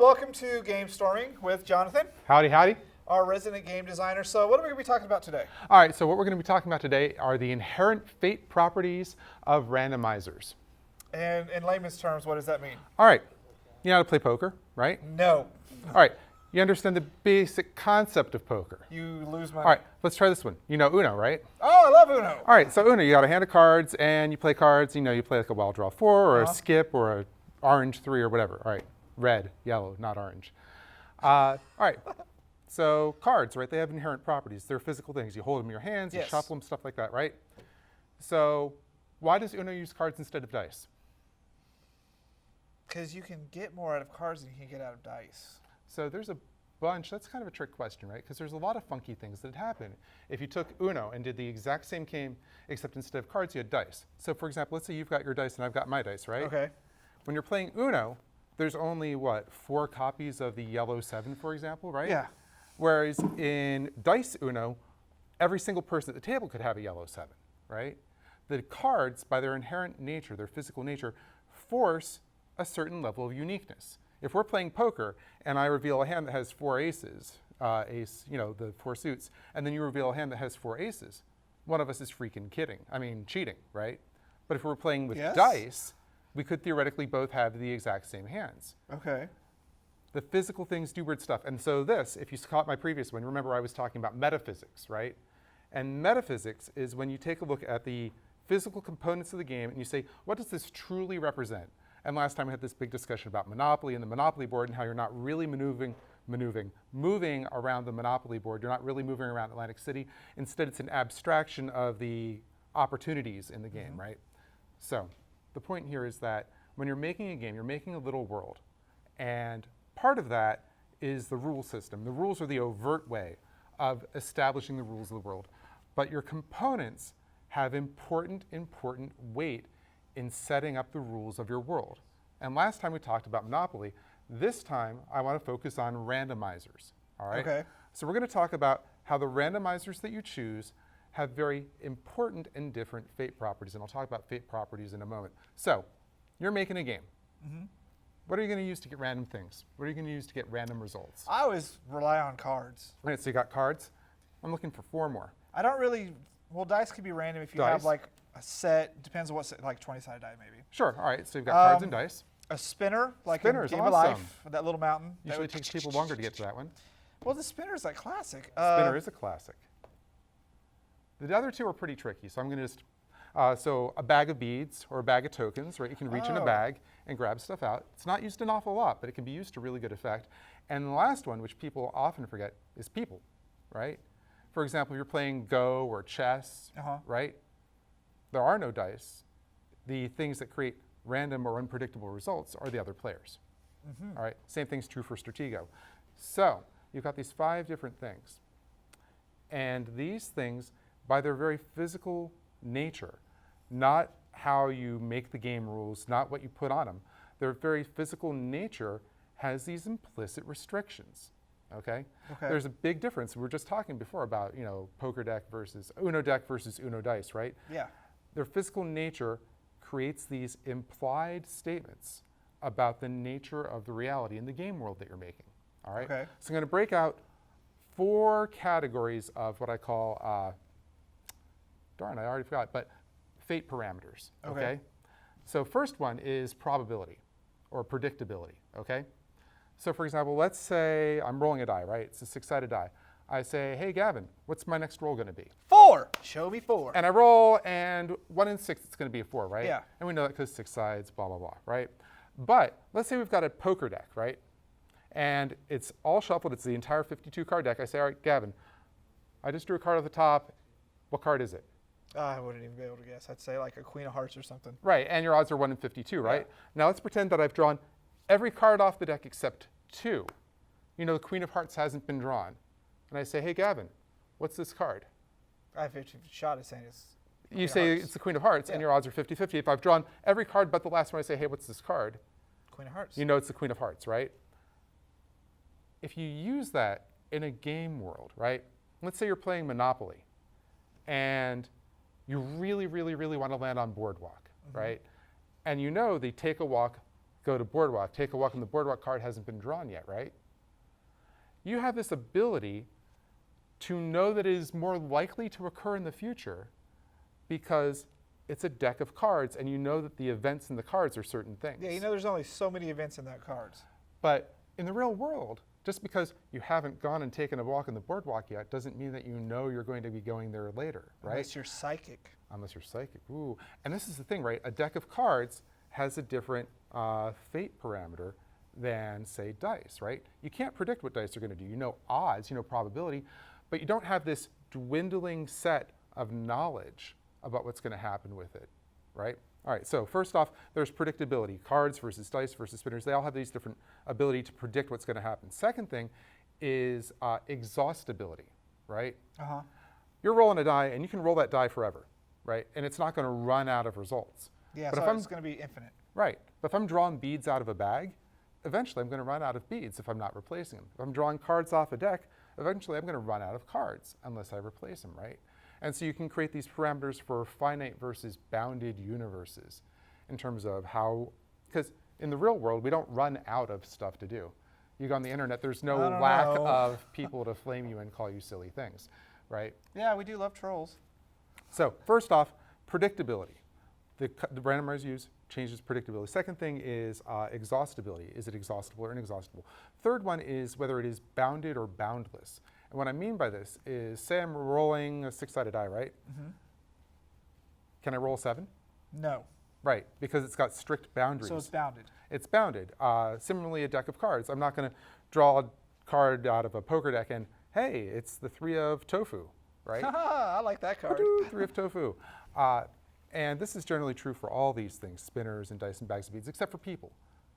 welcome to Game Storming with Jonathan, Howdy, howdy. our resident game designer. So what are we going to be talking about today? All right, so what we're going to be talking about today are the inherent fate properties of randomizers. And in layman's terms, what does that mean? All right, you know how to play poker, right? No. All right, you understand the basic concept of poker. You lose money. All right, let's try this one. You know Uno, right? Oh, I love Uno. All right, so Uno, you got a hand of cards and you play cards. You know, you play like a wild draw 4 or a Uh-huh. skip or a orange 3 or whatever. All right, red, yellow, not orange. All right, so cards, right? They have inherent properties. They're physical things. You hold them in your hands, you Yes. shuffle them, stuff like that, right? So why does Uno use cards instead of dice? Because you can get more out of cards than you can get out of dice. So there's a bunch, that's kind of a trick question, right? Because there's a lot of funky things that happen. If you took Uno and did the exact same game, except instead of cards, you had dice. So for example, let's say you've got your dice and I've got my dice, right? Okay. When you're playing Uno, there's only, what, 4 copies of the yellow 7, for example, right? Yeah. Whereas in dice Uno, every single person at the table could have a yellow 7, right? The cards, by their inherent nature, their physical nature, force a certain level of uniqueness. If we're playing poker and I reveal a hand that has 4 aces, ace, you know, the 4 suits, and then you reveal a hand that has 4 aces, one of us is freaking cheating, right? But if we're playing with Yes. dice, we could theoretically both have the exact same hands. Okay. The physical things do weird stuff. And so this, if you caught my previous one, remember I was talking about metaphysics, right? And metaphysics is when you take a look at the physical components of the game and you say, what does this truly represent? And last time we had this big discussion about Monopoly and the Monopoly board and how you're not really moving around the Monopoly board. You're not really moving around Atlantic City. Instead, it's an abstraction of the opportunities in the game, right? So the point here is that when you're making a game, you're making a little world. And part of that is the rule system. The rules are the overt way of establishing the rules of the world. But your components have important weight in setting up the rules of your world. And last time we talked about Monopoly. This time, I want to focus on randomizers, all right? Okay. So we're going to talk about how the randomizers that you choose have very important and different fate properties, and I'll talk about fate properties in a moment. So, you're making a game. What are you going to use to get random things? What are you going to use to get random results? I always rely on cards. All right, so you got cards. I'm looking for 4 more. I don't really, well, dice could be random if you have Dice. like a set, depends on what set, like 20-sided die maybe. Sure, all right, so you've got cards and dice. A spinner, like Spinner's in Game of awesome. Life, that little mountain. that Usually would- it takes people longer to get to that one. Well, the spinner's like classic. Spinner is a classic. The other 2 are pretty tricky, so I'm going to just, so a bag of beads or a bag of tokens, right? You can reach in a Oh. bag and grab stuff out. It's not used an awful lot, but it can be used to really good effect. And the last one, which people often forget, is people, right? For example, you're playing Go or chess, Uh-huh. right? There are no dice. The things that create random or unpredictable results are the other players. All right, same thing's true for Stratego. So you've got these 5 different things. And these things, by their very physical nature, not how you make the game rules, not what you put on them, their very physical nature has these implicit restrictions, okay? Okay. There's a big difference. We were just talking before about, you know, poker deck versus Uno dice, right? Yeah. Their physical nature creates these implied statements about the nature of the reality in the game world that you're making, all right? Okay. So I'm going to break out 4 categories of what I call, darn, I already forgot, but fate parameters, okay? So first one is probability or predictability, okay? So for example, let's say I'm rolling a die, right? It's a 6-sided die. I say, hey, Gavin, what's my next roll going to be? 4. Show me 4. And I roll, and 1 in 6, it's going to be a 4, right? Yeah. And we know that because 6 sides, blah, blah, blah, right? But let's say we've got a poker deck, right? And it's all shuffled. It's the entire 52-card deck. I say, all right, Gavin, I just drew a card at the top. What card is it? I wouldn't even be able to guess. I'd say like a Queen of Hearts or something. Right, and your odds are 1 in 52, right? Now let's pretend that I've drawn every card off the deck except 2. You know, the Queen of Hearts hasn't been drawn. And I say, hey, Gavin, what's this card? I have 50 shot at saying it's You of say Hearts. it's the Queen of Hearts, and Yeah. your odds are 50-50. If I've drawn every card but the last one, I say, hey, what's this card? Queen of Hearts. You know it's the Queen of Hearts, right? If you use that in a game world, right? Let's say you're playing Monopoly, and you really want to land on Boardwalk, right? And you know the take a walk go to boardwalk, take a walk, and the boardwalk card hasn't been drawn yet, right? You have this ability to know that it is more likely to occur in the future because it's a deck of cards and you know that the events in the cards are certain things. Yeah, you know there's only so many events in that cards. But in the real world, just because you haven't gone and taken a walk on the boardwalk yet doesn't mean that you know you're going to be going there later, right? Unless you're psychic. Unless you're psychic. Ooh. And this is the thing, right? A deck of cards has a different fate parameter than, say, dice, right? You can't predict what dice are going to do. You know odds, you know probability, but you don't have this dwindling set of knowledge about what's going to happen with it, right? All right, so first off, there's predictability. Cards versus dice versus spinners, they all have these different ability to predict what's going to happen. Second thing is exhaustibility, right? Uh-huh. You're rolling a die, and you can roll that die forever, right? And it's not going to run out of results. Yeah, but so if it's going to be infinite. Right, but if I'm drawing beads out of a bag, eventually I'm going to run out of beads if I'm not replacing them. If I'm drawing cards off a deck, eventually I'm going to run out of cards unless I replace them, right? And so you can create these parameters for finite versus bounded universes in terms of how, because in the real world, we don't run out of stuff to do. You go on the internet, there's no lack of people to flame you and call you silly things, right? Yeah, we do love trolls. So first off, predictability. The randomizer use changes predictability. Second thing is exhaustibility. Is it exhaustible or inexhaustible? Third one is whether it is bounded or boundless. And what I mean by this is, say I'm rolling a 6-sided die, right? Mm-hmm. Can I roll 7? No. Right, because it's got strict boundaries. So it's bounded. It's bounded. Similarly, a deck of cards. I'm not going to draw a card out of a poker deck and, hey, it's the 3 of tofu, right? I like that card. 3 of tofu. And this is generally true for all these things, spinners and dice and bags of beads, except for people.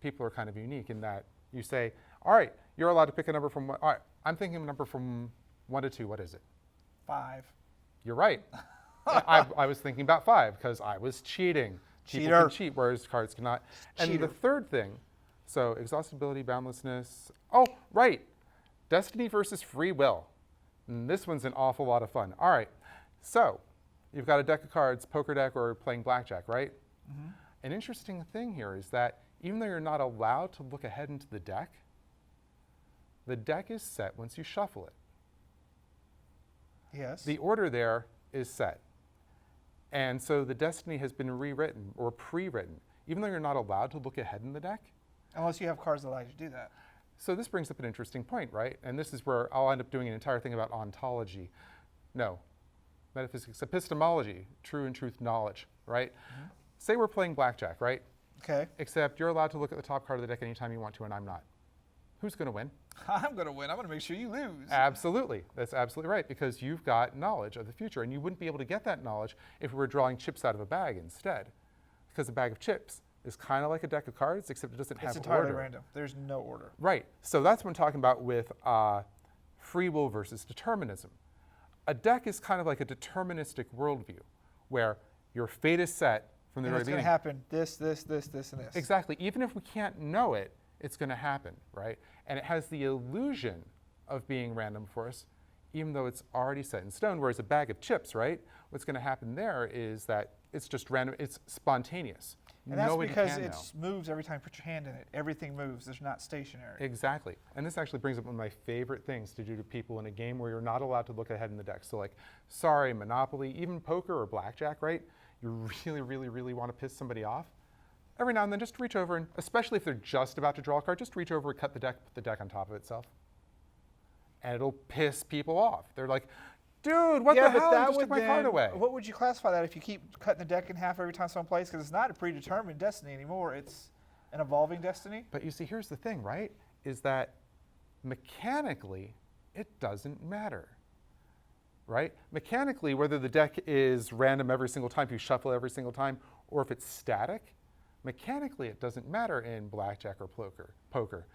People are kind of unique in that you say, all right, you're allowed to pick a number from, all right, I'm thinking of a number from 1 to 2, what is it? 5. You're right. I was thinking about 5 because I was cheating. People Cheater. can cheat, whereas cards cannot. And Cheater. the third thing, so exhaustibility, boundlessness, oh, right, destiny versus free will. And this one's an awful lot of fun. All right, so you've got a deck of cards, poker deck, or playing blackjack, right? Mm-hmm. An interesting thing here is that even though you're not allowed to look ahead into the deck is set once you shuffle it. Yes. The order there is set. And so the destiny has been rewritten or pre-written, even though you're not allowed to look ahead in the deck. Unless you have cards that allow you to do that. So this brings up an interesting point, right? And this is where I'll end up doing an entire thing about ontology. No, metaphysics, epistemology, true and truth knowledge, right? Mm-hmm. Say we're playing blackjack, right? Okay. Except you're allowed to look at the top card of the deck anytime you want to, and I'm not. Who's going to win? I'm going to win. I'm going to make sure you lose. Absolutely. That's absolutely right, because you've got knowledge of the future, and you wouldn't be able to get that knowledge if we were drawing chips out of a bag instead, because a bag of chips is kind of like a deck of cards, except it doesn't have order. It's entirely random. There's no order. Right. So that's what I'm talking about with free will versus determinism. A deck is kind of like a deterministic worldview, where your fate is set from the very beginning. It's going to happen this, and this. Exactly. Even if we can't know it, it's going to happen, right? And it has the illusion of being random for us, even though it's already set in stone. Whereas a bag of chips, right? What's going to happen there is that it's just random. It's spontaneous. And that's because it moves every time you put your hand in it. Everything moves. It's not stationary. Exactly. And this actually brings up one of my favorite things to do to people in a game where you're not allowed to look ahead in the deck. So like, sorry, Monopoly, even poker or blackjack, right? You really want to piss somebody off. Every now and then, just reach over and, especially if they're just about to draw a card, just reach over and cut the deck, put the deck on top of itself. And it'll piss people off. They're like, dude, what the hell? You just took my card away. What would you classify that if you keep cutting the deck in half every time someone plays? Because it's not a predetermined destiny anymore. It's an evolving destiny. But you see, here's the thing, right? Is that mechanically, it doesn't matter. Right? Mechanically, whether the deck is random every single time, if you shuffle every single time, or if it's static, mechanically it doesn't matter in blackjack or poker.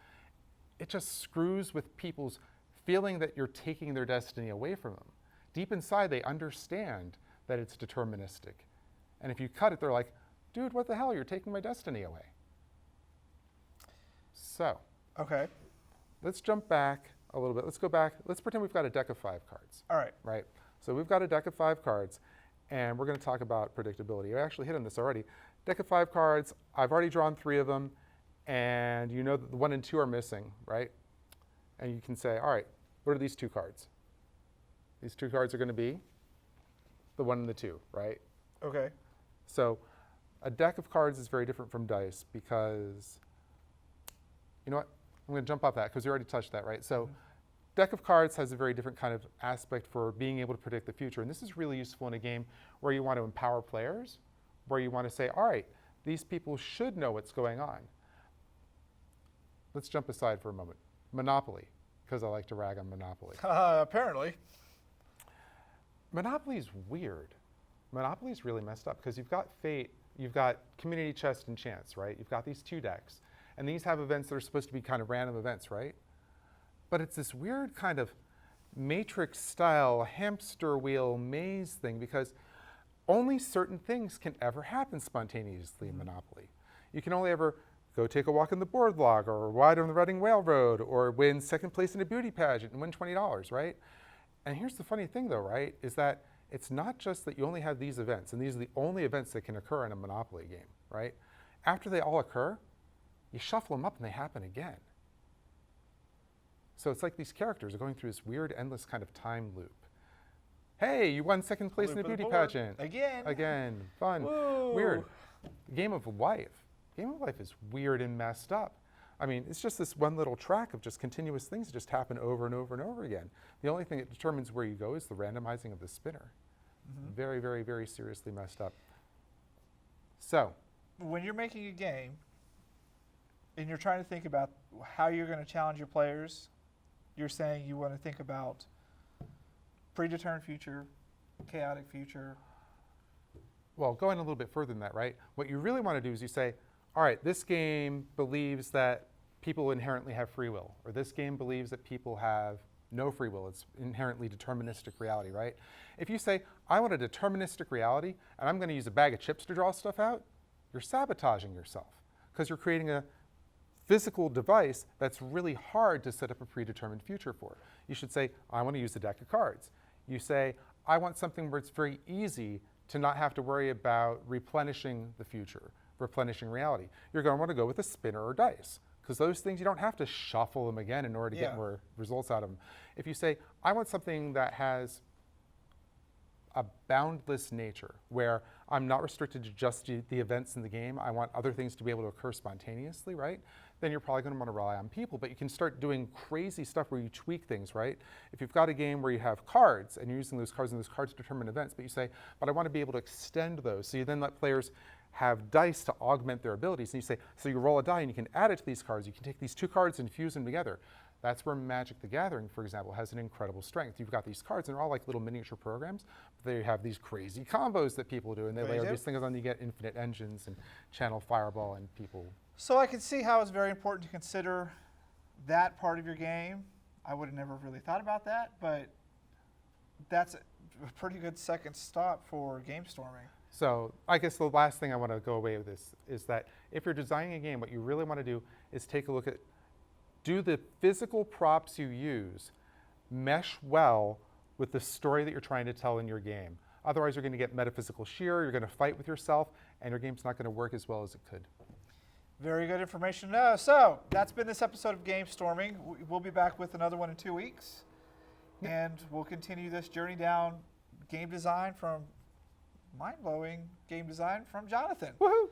It just screws with people's feeling that you're taking their destiny away from them. Deep inside, they understand that it's deterministic. And if you cut it, they're like, dude, what the hell? You're taking my destiny away. So, okay, let's jump back a little bit. Let's go back. Let's pretend we've got a deck of 5 cards. All right. Right. So we've got a deck of 5 cards, and we're going to talk about predictability. I actually hit on this already. Deck of 5 cards. I've already drawn 3 of them, and you know that the 1 and 2 are missing, right? And you can say, all right, what are these 2 cards? These 2 cards are going to be the 1 and the 2, right? Okay. So a deck of cards is very different from dice because, you know what? I'm going to jump off that because we already touched that, right? So deck of cards has a very different kind of aspect for being able to predict the future. And this is really useful in a game where you want to empower players, where you want to say, all right, these people should know what's going on. Let's jump aside for a moment. Monopoly, because I like to rag on Monopoly. Apparently. Monopoly is weird. Monopoly is really messed up because you've got Fate, you've got Community Chest and Chance, right? You've got these 2 decks. And these have events that are supposed to be kind of random events, right? But it's this weird kind of Matrix-style hamster wheel maze thing because only certain things can ever happen spontaneously in Monopoly. You can only ever go take a walk on the boardwalk or ride on the Reading Railroad or win 2nd place in a beauty pageant and win $20, right? And here's the funny thing though, right, is that it's not just that you only have these events, and these are the only events that can occur in a Monopoly game, right? After they all occur, you shuffle them up and they happen again. So it's like these characters are going through this weird, endless kind of time loop. Hey, you won 2nd place in a beauty pageant. Again. Fun. Woo. Weird. Game of Life. Game of Life is weird and messed up. I mean, it's just this one little track of just continuous things that just happen over and over and over again. The only thing that determines where you go is the randomizing of the spinner. Very, very, very seriously messed up. So, when you're making a game and you're trying to think about how you're going to challenge your players, you're saying you want to think about predetermined future, chaotic future. well, going a little bit further than that, right? What you really want to do is you say, all right, this game believes that people inherently have free will, or this game believes that people have no free will. It's inherently deterministic reality, right? If you say, I want a deterministic reality, and I'm going to use a bag of chips to draw stuff out, you're sabotaging yourself because you're creating a physical device that's really hard to set up a predetermined future for. You should say, I want to use a deck of cards. You say, I want something where it's very easy to not have to worry about replenishing the future, replenishing reality. You're going to want to go with a spinner or dice, because those things you don't have to shuffle them again in order to get more results out of them. If you say, I want something that has a boundless nature, where I'm not restricted to just the events in the game, I want other things to be able to occur spontaneously, right? Then you're probably going to want to rely on people, but you can start doing crazy stuff where you tweak things, right? If you've got a game where you have cards, and you're using those cards, and those cards determine events, but you say, but I want to be able to extend those, so you then let players have dice to augment their abilities, and you say, so you roll a die and you can add it to these cards, you can take these two cards and fuse them together. That's where Magic the Gathering, for example, has an incredible strength. You've got these cards, and they're all like little miniature programs. But they have these crazy combos that people do, and they layer these things on. You get infinite engines and channel Fireball, and people. So I can see how it's very important to consider that part of your game. I would have never really thought about that, but that's a pretty good second stop for game storming. So I guess the last thing I want to go away with this is that if you're designing a game, what you really want to do is take a look at, do the physical props you use mesh well with the story that you're trying to tell in your game? Otherwise, you're going to get metaphysical shear, you're going to fight with yourself, and your game's not going to work as well as it could. Very good information to know. So that's been this episode of Game Storming. We'll be back with another one in 2 weeks, and we'll continue this journey down game design from mind-blowing game design from Jonathan. Woohoo!